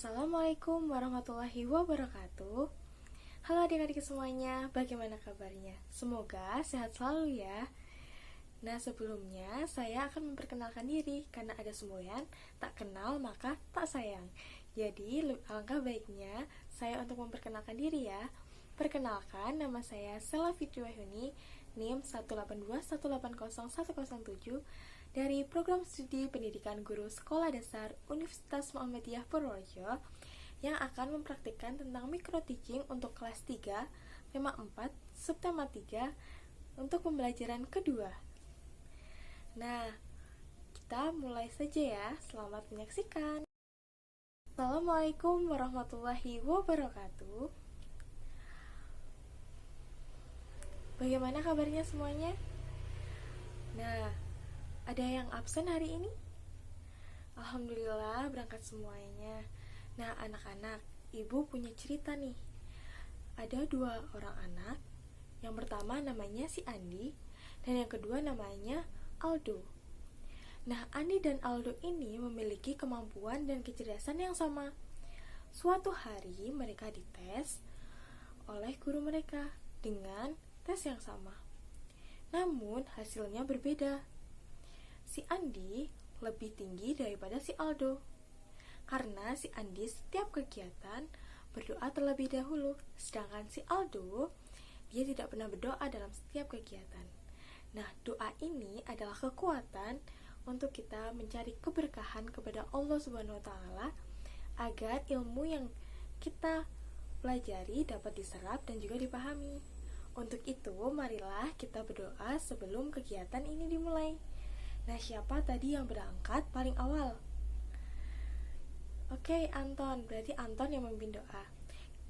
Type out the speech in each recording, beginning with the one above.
Assalamualaikum warahmatullahi wabarakatuh. Halo adik-adik semuanya, bagaimana kabarnya? Semoga sehat selalu ya. Nah, sebelumnya saya akan memperkenalkan diri karena ada semboyan tak kenal maka tak sayang. Jadi, alangkah baiknya saya untuk memperkenalkan diri ya. Perkenalkan, nama saya Sela Fitri Wahyuni, NIM 182180107 dari Program Studi Pendidikan Guru Sekolah Dasar Universitas Muhammadiyah Purworejo yang akan mempraktikkan tentang micro teaching untuk kelas 3, tema 4, subtema 3 untuk pembelajaran kedua. Nah, kita mulai saja ya. Selamat menyaksikan. Assalamualaikum warahmatullahi wabarakatuh. Bagaimana kabarnya semuanya? Nah, ada yang absen hari ini? Alhamdulillah berangkat semuanya. Nah, anak-anak, ibu punya cerita nih. Ada 2 orang anak. Yang pertama namanya si Andi, dan yang kedua namanya Aldo. Nah, Andi dan Aldo ini memiliki kemampuan dan kecerdasan yang sama. Suatu hari mereka dites oleh guru mereka dengan tes yang sama. Namun, hasilnya berbeda. Si Andi lebih tinggi daripada si Aldo. Karena si Andi setiap kegiatan berdoa terlebih dahulu, sedangkan si Aldo dia tidak pernah berdoa dalam setiap kegiatan. Nah, doa ini adalah kekuatan untuk kita mencari keberkahan kepada Allah Subhanahu wa taala agar ilmu yang kita pelajari dapat diserap dan juga dipahami. Untuk itu, marilah kita berdoa sebelum kegiatan ini dimulai. Nah, siapa tadi yang berangkat paling awal? Oke, Anton. Berarti Anton yang memimpin doa.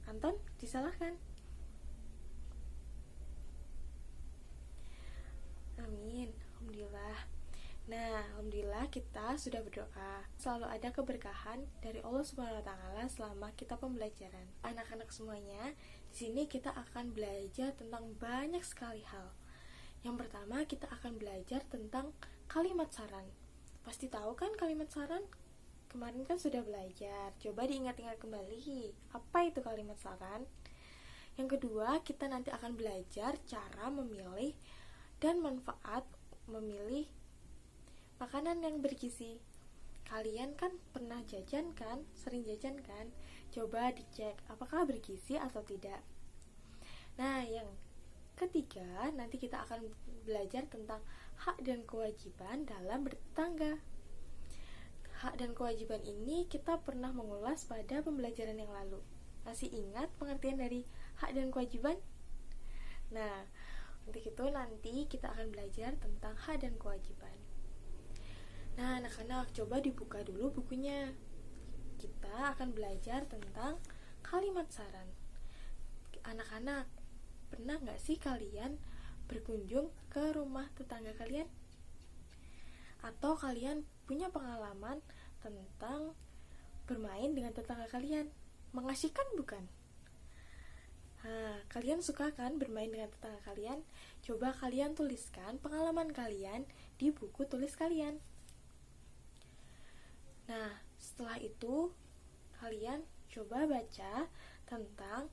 Anton, disalahkan. Amin. Alhamdulillah. Nah, alhamdulillah kita sudah berdoa. Selalu ada keberkahan dari Allah Subhanahu wa taala selama kita pembelajaran. Anak-anak semuanya, di sini kita akan belajar tentang banyak sekali hal. Yang pertama, kita akan belajar tentang kalimat saran. Pasti tahu kan kalimat saran? Kemarin kan sudah belajar. Coba diingat-ingat kembali. Apa itu kalimat saran? Yang kedua, kita nanti akan belajar cara memilih dan manfaat memilih makanan yang bergizi. Kalian kan pernah jajan kan? Sering jajan kan? Coba dicek apakah bergizi atau tidak. Nah, yang ketiga, nanti kita akan belajar tentang hak dan kewajiban dalam bertetangga. Hak dan kewajiban ini kita pernah mengulas pada pembelajaran yang lalu. Masih ingat pengertian dari hak dan kewajiban? Nah, untuk itu nanti kita akan belajar tentang hak dan kewajiban. Nah, anak-anak, coba dibuka dulu bukunya. Kita akan belajar tentang kalimat saran. Anak-anak, pernah nggak sih kalian berkunjung ke rumah tetangga kalian? Atau kalian punya pengalaman tentang bermain dengan tetangga kalian? Mengasihkan bukan? Kalian suka kan bermain dengan tetangga kalian? Coba kalian tuliskan pengalaman kalian di buku tulis kalian. Nah, setelah itu kalian coba baca tentang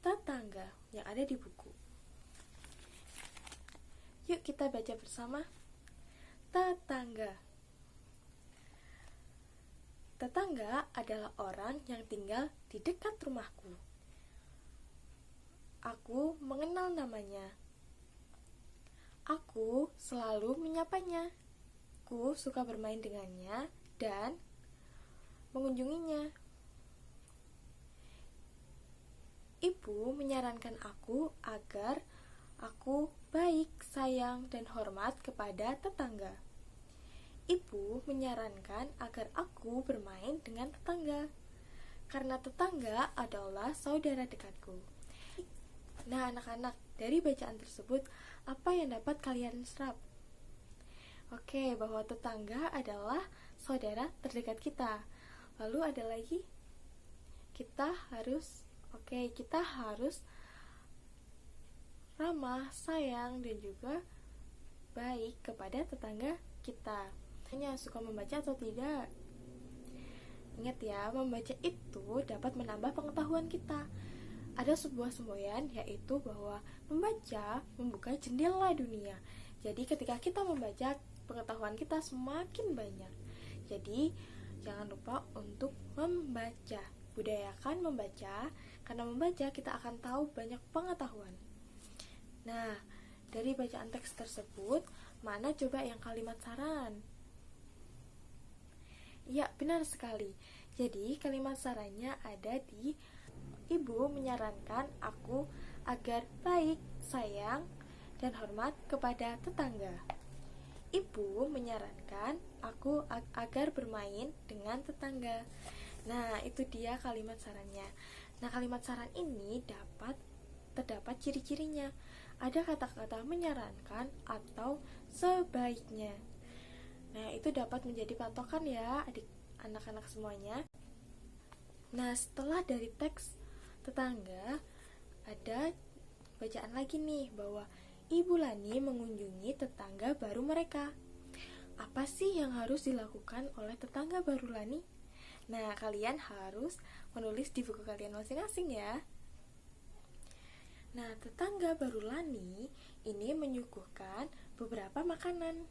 tetangga yang ada di buku. Yuk kita baca bersama. Tetangga. Tetangga adalah orang yang tinggal di dekat rumahku. Aku mengenal namanya. Aku selalu menyapanya. Aku suka bermain dengannya dan mengunjunginya. Ibu menyarankan aku agar aku baik, sayang, dan hormat kepada tetangga. Ibu menyarankan agar aku bermain dengan tetangga, karena tetangga adalah saudara dekatku. Nah, anak-anak, dari bacaan tersebut, apa yang dapat kalian serap? Oke, bahwa tetangga adalah saudara terdekat kita. Lalu ada lagi, kita harus ramah, sayang, dan juga baik kepada tetangga kita. Hanya suka membaca atau tidak? Ingat ya, membaca itu dapat menambah pengetahuan kita. Ada sebuah semboyan yaitu bahwa membaca membuka jendela dunia. Jadi ketika kita membaca, pengetahuan kita semakin banyak. Jadi jangan lupa untuk membaca. Budayakan membaca, karena membaca kita akan tahu banyak pengetahuan. Nah, dari bacaan teks tersebut, mana coba yang kalimat saran? Ya, benar sekali. Jadi, kalimat sarannya ada di Ibu menyarankan aku agar baik, sayang, dan hormat kepada tetangga. Ibu menyarankan aku agar bermain dengan tetangga. Nah, itu dia kalimat sarannya. Nah, kalimat saran ini terdapat ciri-cirinya. Ada kata-kata menyarankan atau sebaiknya. Nah, itu dapat menjadi patokan ya anak-anak semuanya. Nah, setelah dari teks tetangga, ada bacaan lagi nih bahwa Ibu Lani mengunjungi tetangga baru mereka. Apa sih yang harus dilakukan oleh tetangga baru Lani? Nah, kalian harus menulis di buku kalian masing-masing ya. Nah, tetangga baru Lani ini menyuguhkan beberapa makanan.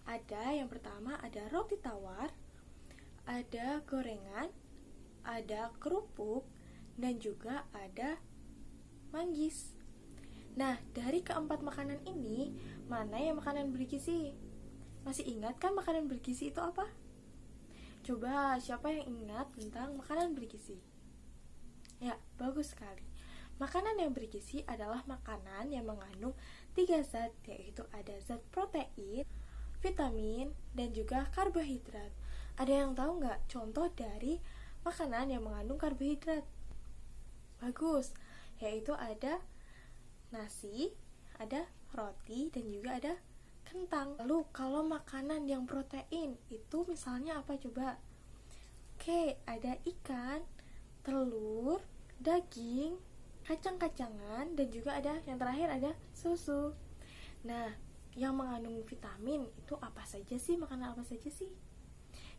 Ada yang pertama ada roti tawar, ada gorengan, ada kerupuk, dan juga ada manggis. Nah, dari keempat makanan ini, mana yang makanan bergizi? Masih ingat kan makanan bergizi itu apa? Coba, siapa yang ingat tentang makanan bergizi? Ya, bagus sekali. Makanan yang bergizi adalah makanan yang mengandung 3 zat, yaitu ada zat protein, vitamin, dan juga karbohidrat. Ada yang tahu nggak contoh dari makanan yang mengandung karbohidrat? Bagus, yaitu ada nasi, ada roti, dan juga ada kentang. Lalu kalau makanan yang protein itu misalnya apa coba? Oke, ada ikan, telur, daging, kacang-kacangan, dan juga ada yang terakhir ada susu. Nah, yang mengandung vitamin itu apa saja sih? Makanan apa saja sih?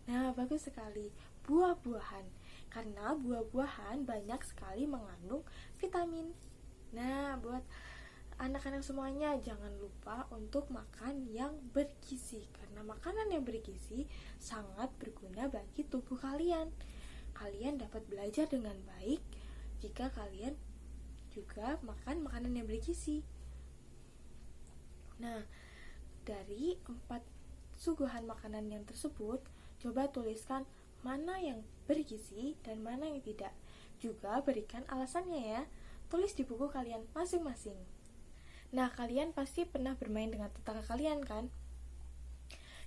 Nah, bagus sekali. Buah-buahan. Karena buah-buahan banyak sekali mengandung vitamin. Nah, buat anak-anak semuanya jangan lupa untuk makan yang bergizi, karena makanan yang bergizi sangat berguna bagi tubuh kalian. Kalian dapat belajar dengan baik jika kalian juga makan makanan yang bergizi. Nah, dari 4 suguhan makanan yang tersebut, coba tuliskan mana yang bergizi dan mana yang tidak. Juga berikan alasannya ya. Tulis di buku kalian masing-masing. Nah, kalian pasti pernah bermain dengan tetangga kalian kan?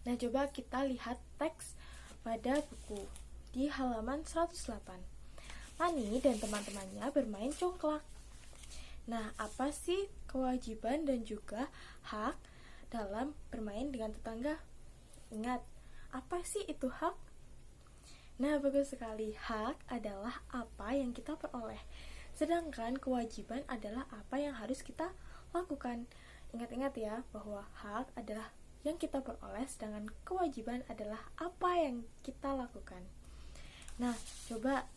Nah, coba kita lihat teks pada buku di halaman 108. Lani dan teman-temannya bermain congklak. Nah, apa sih kewajiban dan juga hak dalam bermain dengan tetangga? Ingat, apa sih itu hak? Nah, bagus sekali. Hak adalah apa yang kita peroleh, sedangkan kewajiban adalah apa yang harus kita lakukan. Ingat-ingat ya, bahwa hak adalah yang kita peroleh, sedangkan kewajiban adalah apa yang kita lakukan. Nah, coba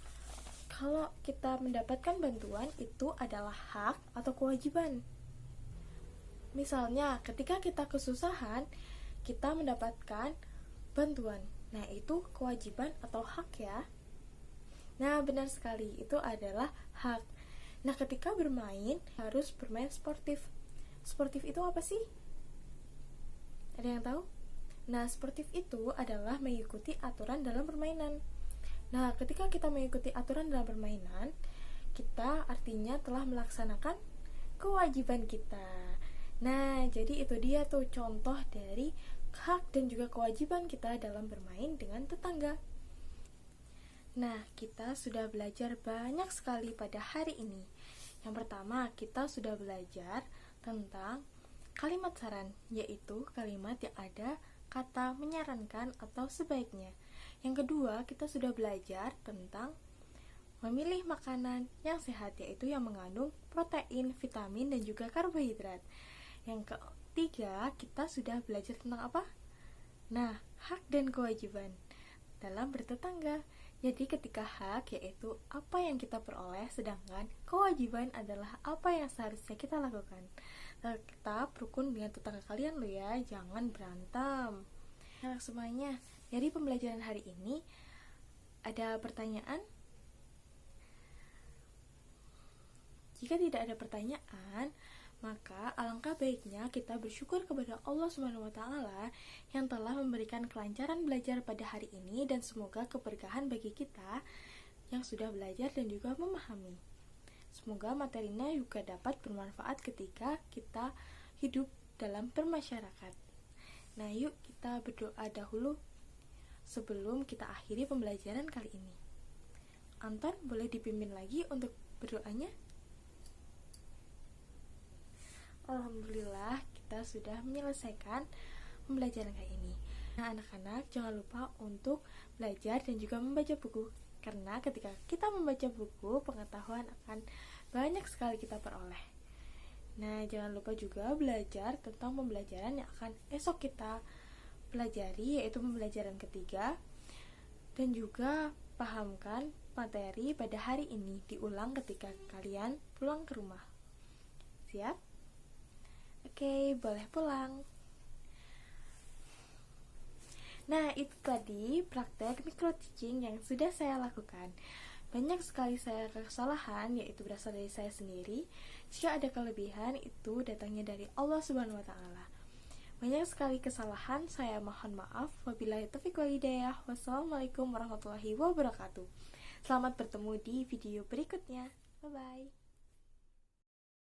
kalau kita mendapatkan bantuan itu adalah hak atau kewajiban. Misalnya, ketika kita kesusahan, kita mendapatkan bantuan. Nah, itu kewajiban atau hak ya. Nah, benar sekali, itu adalah hak. Nah, ketika bermain, harus bermain sportif. Sportif itu apa sih? Ada yang tahu? Nah, sportif itu adalah mengikuti aturan dalam permainan. Nah, ketika kita mengikuti aturan dalam permainan, kita artinya telah melaksanakan kewajiban kita. Nah, jadi itu dia tuh contoh dari hak dan juga kewajiban kita dalam bermain dengan tetangga. Nah, kita sudah belajar banyak sekali pada hari ini. Yang pertama, kita sudah belajar tentang kalimat saran, yaitu kalimat yang ada kata menyarankan atau sebaiknya. Yang kedua, kita sudah belajar tentang memilih makanan yang sehat, yaitu yang mengandung protein, vitamin, dan juga karbohidrat. Yang ketiga, kita sudah belajar tentang apa? Nah, hak dan kewajiban dalam bertetangga. Jadi ketika hak yaitu apa yang kita peroleh, sedangkan kewajiban adalah apa yang seharusnya kita lakukan. Tetap rukun dengan tetangga kalian lo ya, jangan berantem. Anak semuanya, dari pembelajaran hari ini ada pertanyaan? Jika tidak ada pertanyaan, maka alangkah baiknya kita bersyukur kepada Allah Subhanahu wa taala yang telah memberikan kelancaran belajar pada hari ini, dan semoga keberkahan bagi kita yang sudah belajar dan juga memahami. Semoga materinya juga dapat bermanfaat ketika kita hidup dalam bermasyarakat. Nah, yuk kita berdoa dahulu sebelum kita akhiri pembelajaran kali ini. Anton, boleh dipimpin lagi untuk berdoanya? Alhamdulillah, kita sudah menyelesaikan pembelajaran kali ini. Nah, anak-anak jangan lupa untuk belajar dan juga membaca buku, karena ketika kita membaca buku, pengetahuan akan banyak sekali kita peroleh. Nah, jangan lupa juga belajar tentang pembelajaran yang akan esok kita pelajari, yaitu pembelajaran ketiga, dan juga pahamkan materi pada hari ini diulang ketika kalian pulang ke rumah. Siap? Oke, boleh pulang. Nah, itu tadi praktek micro teaching yang sudah saya lakukan. Banyak sekali saya kesalahan, yaitu berasal dari saya sendiri. Jika ada kelebihan, itu datangnya dari Allah Subhanahu wa taala. Banyak sekali kesalahan, saya mohon maaf. Wabillahi taufiq wal hidayah. Wassalamualaikum warahmatullahi wabarakatuh. Selamat bertemu di video berikutnya. Bye bye.